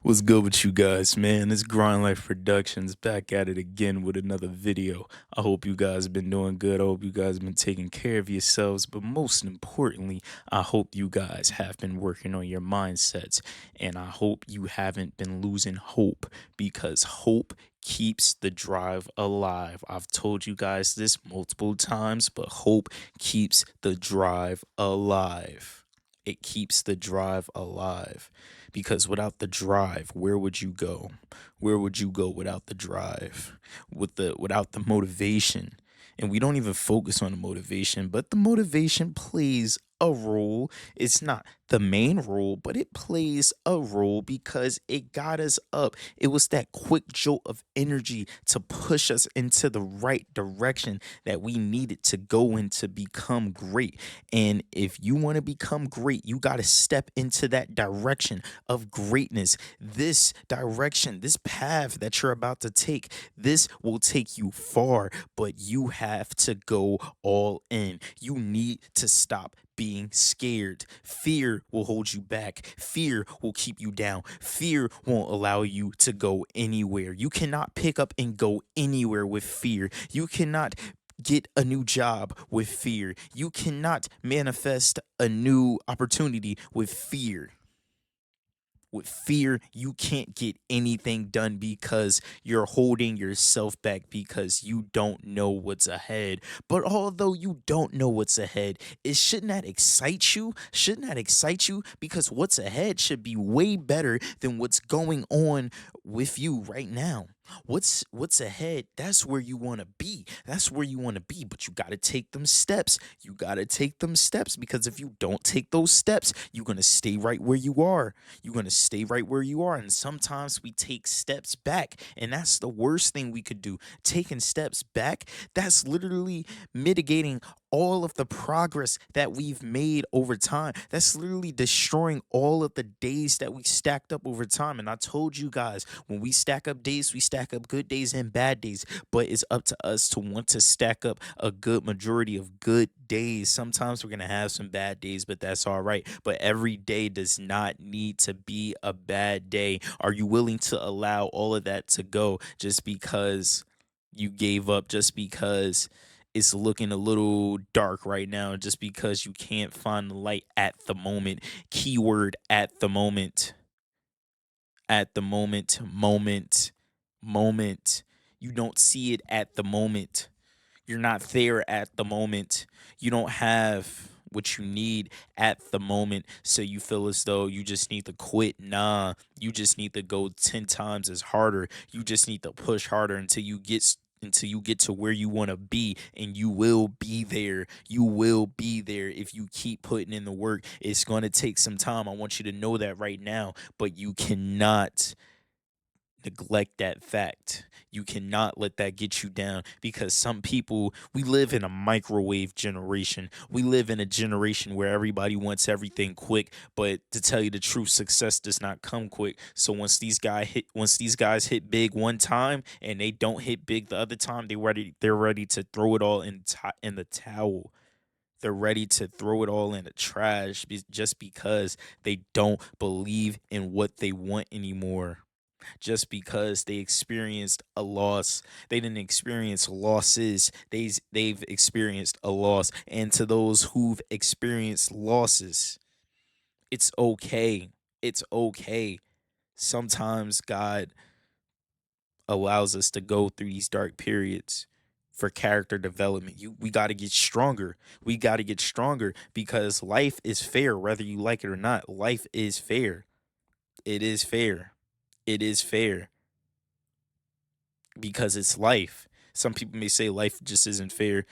What's good with you guys, man? It's Grind Life Productions back at it again with another video. I hope you guys have been doing good. I hope you guys have been taking care of yourselves. But most importantly, I hope you guys have been working on your mindsets. And I hope you haven't been losing hope because hope keeps the drive alive. I've told you guys this multiple times, but hope keeps the drive alive. It keeps the drive alive because without the drive, where would you go? Where would you go without the drive? Without the motivation? And we don't even focus on the motivation, but the motivation plays a role. It's not the main role, but it plays a role because it got us up. It was that quick jolt of energy to push us into the right direction that we needed to go in to become great. And if you want to become great, you got to step into that direction of greatness. This direction, this path that you're about to take, this will take you far, but you have to go all in. You need to stop being scared. Fear will hold you back. Fear will keep you down. Fear won't allow you to go anywhere. You cannot pick up and go anywhere with fear. You cannot get a new job with fear. You cannot manifest a new opportunity with fear. With fear, you can't get anything done because you're holding yourself back because you don't know what's ahead. But although you don't know what's ahead, it shouldn't that excite you? Shouldn't that excite you? Because what's ahead should be way better than what's going on with you right now. What's ahead? That's where you want to be. That's where you want to be, but you got to take them steps. You got to take them steps because if you don't take those steps, you're going to stay right where you are. You're going to stay right where you are. And sometimes we take steps back. And that's the worst thing we could do. Taking steps back, that's literally mitigating all of the progress that we've made over time. That's literally destroying all of the days that we stacked up over time. And I told you guys, when we stack up days, we stack up good days and bad days. But it's up to us to want to stack up a good majority of good days. Sometimes we're going to have some bad days, but that's all right. But every day does not need to be a bad day. Are you willing to allow all of that to go just because you gave up, just because it's looking a little dark right now, just because you can't find the light at the moment? Keyword at the moment. At the moment. You don't see it at the moment. You're not there at the moment. You don't have what you need at the moment. So you feel as though you just need to quit. Nah, you just need to go 10 times as harder. You just need to push harder until you get to where you want to be, and you will be there. You will be there if you keep putting in the work. It's going to take some time. I want you to know that right now, but you cannot neglect that fact. You cannot let that get you down because some people, we live in a microwave generation. We live in a generation where everybody wants everything quick, but to tell you the truth, success does not come quick. So once these guys hit big one time and they don't hit big the other time, they're ready to throw it all in the towel. They're ready to throw it all in the trash just because they don't believe in what they want anymore, just because they experienced a loss. They didn't experience losses. They've experienced a loss. And to those who've experienced losses, it's okay. It's okay. Sometimes God allows us to go through these dark periods for character development. We got to get stronger. We got to get stronger because life is fair whether you like it or not. Life is fair. It is fair. It is fair. Because it's life. Some people may say life just isn't fair.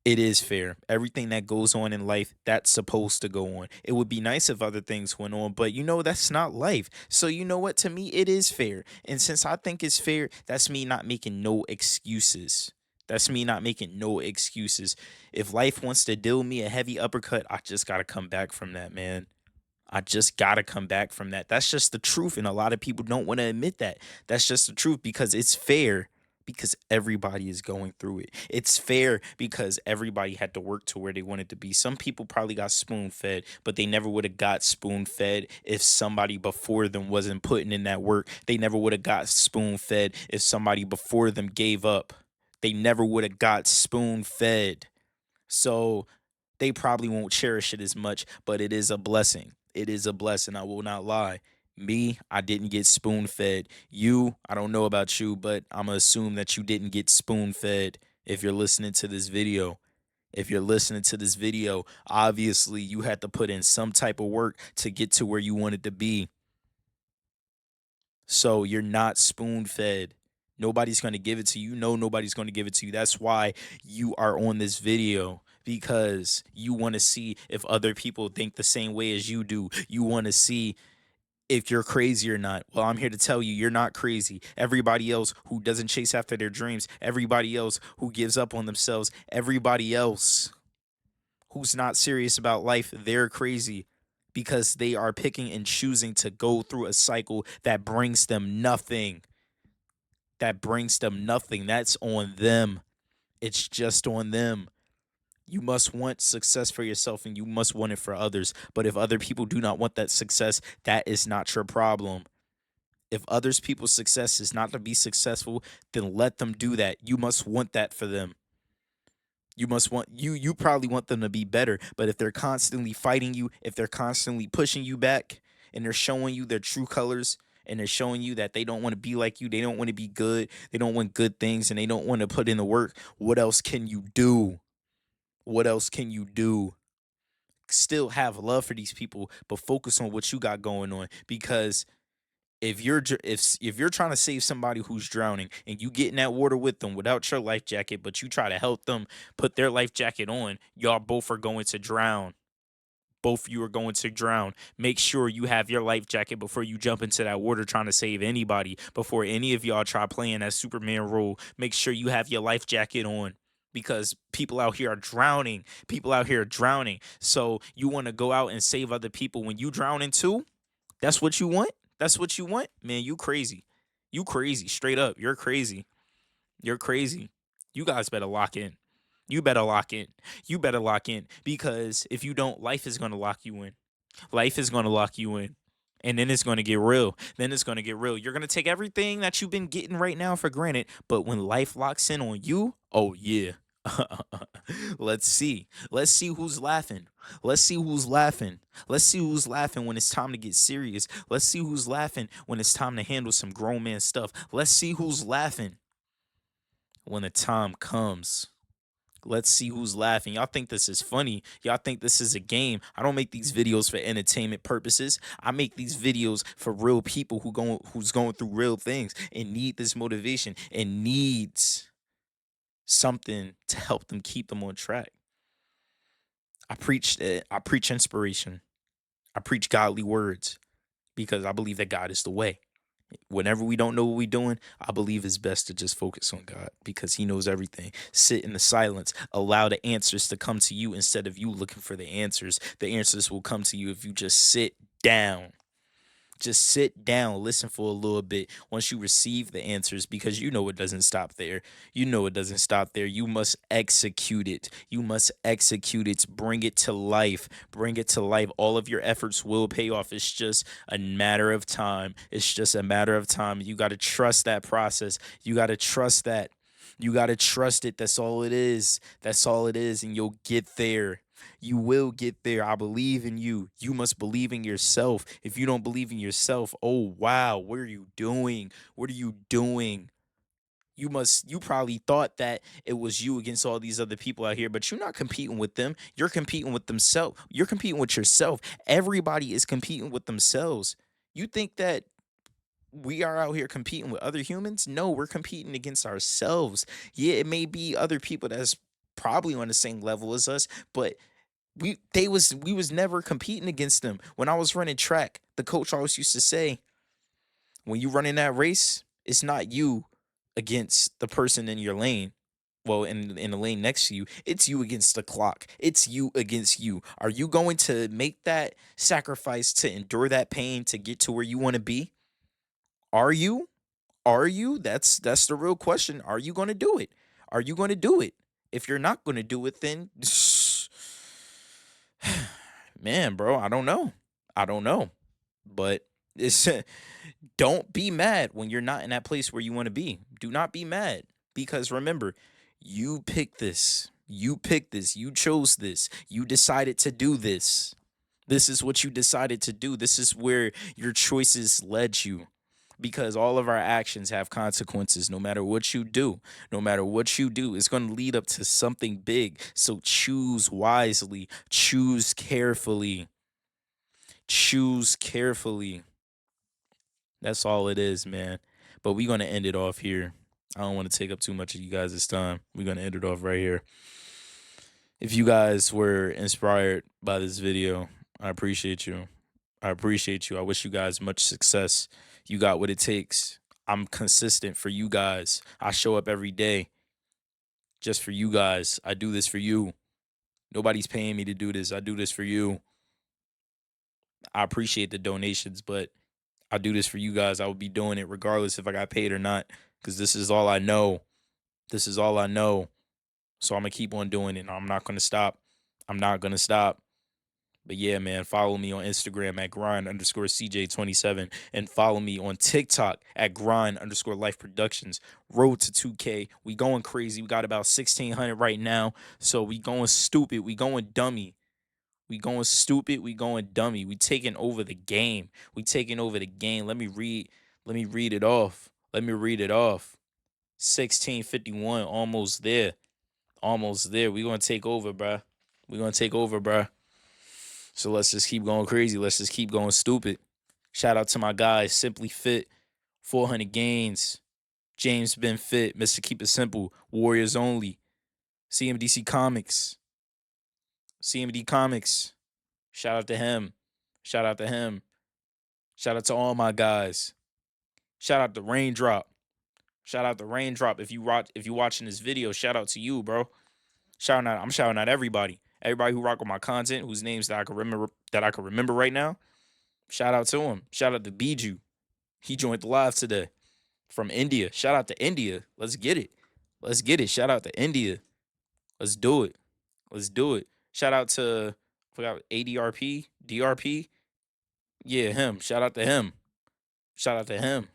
It is fair. Everything that goes on in life, that's supposed to go on. It would be nice if other things went on, but that's not life. So you know what? To me, it is fair. And since I think it's fair, that's me not making no excuses. That's me not making no excuses. If life wants to deal me a heavy uppercut, I just got to come back from that, man. I just got to come back from that. That's just the truth. And a lot of people don't want to admit that. That's just the truth because it's fair. Because everybody is going through it. It's fair because everybody had to work to where they wanted to be. Some people probably got spoon fed, but they never would have got spoon fed if somebody before them wasn't putting in that work. They never would have got spoon fed if somebody before them gave up. They never would have got spoon fed. So they probably won't cherish it as much, but it is a blessing. It is a blessing. I will not lie. Me, I didn't get spoon fed. You, I don't know about you, but I'm going to assume that you didn't get spoon fed if you're listening to this video. If you're listening to this video, obviously you had to put in some type of work to get to where you wanted to be. So you're not spoon fed. Nobody's going to give it to you. No, nobody's going to give it to you. That's why you are on this video, because you want to see if other people think the same way as you do. You want to see if you're crazy or not. Well, I'm here to tell you, you're not crazy. Everybody else who doesn't chase after their dreams, everybody else who gives up on themselves, everybody else who's not serious about life, they're crazy because they are picking and choosing to go through a cycle that brings them nothing. That brings them nothing. That's on them. It's just on them. You must want success for yourself and you must want it for others. But if other people do not want that success, that is not your problem. If others people's success is not to be successful, then let them do that. You must want that for them. You probably want them to be better, but if they're constantly fighting you, if they're constantly pushing you back and they're showing you their true colors and they're showing you that they don't want to be like you, they don't want to be good, they don't want good things and they don't want to put in the work, what else can you do? What else can you do? Still have love for these people, but focus on what you got going on, because if you're trying to save somebody who's drowning and you get in that water with them without your life jacket, but you try to help them put their life jacket on, y'all both are going to drown. Both of you are going to drown. Make sure you have your life jacket before you jump into that water trying to save anybody. Before any of y'all try playing that Superman role, make sure you have your life jacket on, because people out here are drowning. People out here are drowning. So you want to go out and save other people when you drowning too? That's what you want? That's what you want? Man, you crazy. You crazy. Straight up. You're crazy. You're crazy. You guys better lock in. You better lock in. You better lock in, because if you don't, life is going to lock you in. Life is going to lock you in. And then it's going to get real. Then it's going to get real. You're going to take everything that you've been getting right now for granted. But when life locks in on you, oh, yeah. Let's see. Let's see who's laughing. Let's see who's laughing. Let's see who's laughing when it's time to get serious. Let's see who's laughing when it's time to handle some grown man stuff. Let's see who's laughing when the time comes. Let's see who's laughing. Y'all think this is funny. Y'all think this is a game. I don't make these videos for entertainment purposes. I make these videos for real people who's going through real things and need this motivation and needs something to help them keep them on track. I preach inspiration. I preach godly words because I believe that God is the way. Whenever we don't know what we're doing, I believe it's best to just focus on God because He knows everything. Sit in the silence. Allow the answers to come to you instead of you looking for the answers. The answers will come to you if you just sit down. Just sit down, listen for a little bit once you receive the answers, because you know it doesn't stop there. You know it doesn't stop there. You must execute it. You must execute it. Bring it to life. Bring it to life. All of your efforts will pay off. It's just a matter of time. It's just a matter of time. You got to trust that process. You got to trust that. You got to trust it. That's all it is. That's all it is. And you'll get there. You will get there. I believe in you. You must believe in yourself. If you don't believe in yourself, oh wow, what are you doing? What are you doing? You probably thought that it was you against all these other people out here, but you're not competing with them. You're competing with themselves. You're competing with yourself. Everybody is competing with themselves. You think that we are out here competing with other humans? No, we're competing against ourselves. Yeah, it may be other people that's probably on the same level as us, but we was never competing against them. When I was running track, the coach always used to say, when you run in that race, it's not you against the person in your lane. Well, in the lane next to you, it's you against the clock. It's you against you. Are you going to make that sacrifice to endure that pain to get to where you want to be? Are you? Are you? That's the real question. Are you going to do it? Are you going to do it? If you're not going to do it, then man, bro, I don't know. I don't know. But it's don't be mad when you're not in that place where you want to be. Do not be mad because remember, you picked this. You picked this. You chose this. You decided to do this. This is what you decided to do. This is where your choices led you. Because all of our actions have consequences. No matter what you do, no matter what you do, it's going to lead up to something big. So choose wisely, choose carefully, choose carefully. That's all it is, man. But we're going to end it off here. I don't want to take up too much of you guys' time. We're going to end it off right here. If you guys were inspired by this video, I appreciate you. I appreciate you. I wish you guys much success. You got what it takes. I'm consistent for you guys. I show up every day just for you guys. I do this for you. Nobody's paying me to do this. I do this for you. I appreciate the donations, but I do this for you guys. I would be doing it regardless if I got paid or not because this is all I know. This is all I know. So I'm going to keep on doing it. I'm not going to stop. I'm not going to stop. But yeah, man, follow me on Instagram at grind_CJ27 and follow me on TikTok at grind_life productions. Road to 2K. We going crazy. We got about 1,600 right now. So we going stupid. We going dummy. We going stupid. We going dummy. We taking over the game. We taking over the game. Let me read it off. Let me read it off. 1651. Almost there. Almost there. We gonna take over, bruh. We gonna take over, bruh. So let's just keep going crazy. Let's just keep going stupid. Shout out to my guys, Simply Fit, 400 Gains, James Been Fit, Mr. Keep It Simple, Warriors Only, CMDC Comics, CMD Comics. Shout out to him. Shout out to him. Shout out to all my guys. Shout out to Raindrop. Shout out to Raindrop. If you watching this video, shout out to you, bro. I'm shouting out everybody. Everybody who rock with my content, whose names that I can remember right now. Shout out to him. Shout out to Biju. He joined the live today from India. Shout out to India. Let's get it. Let's get it. Shout out to India. Let's do it. Let's do it. Shout out to I forgot ADRP, DRP. Yeah, him. Shout out to him. Shout out to him.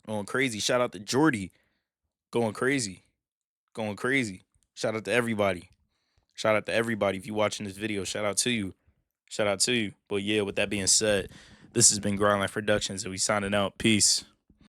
Going crazy. Shout out to Jordy. Going crazy. Going crazy. Shout out to everybody. Shout out to everybody. If you watching this video, shout out to you. Shout out to you. But yeah, with that being said, this has been Grind Life Productions, and we signing out. Peace.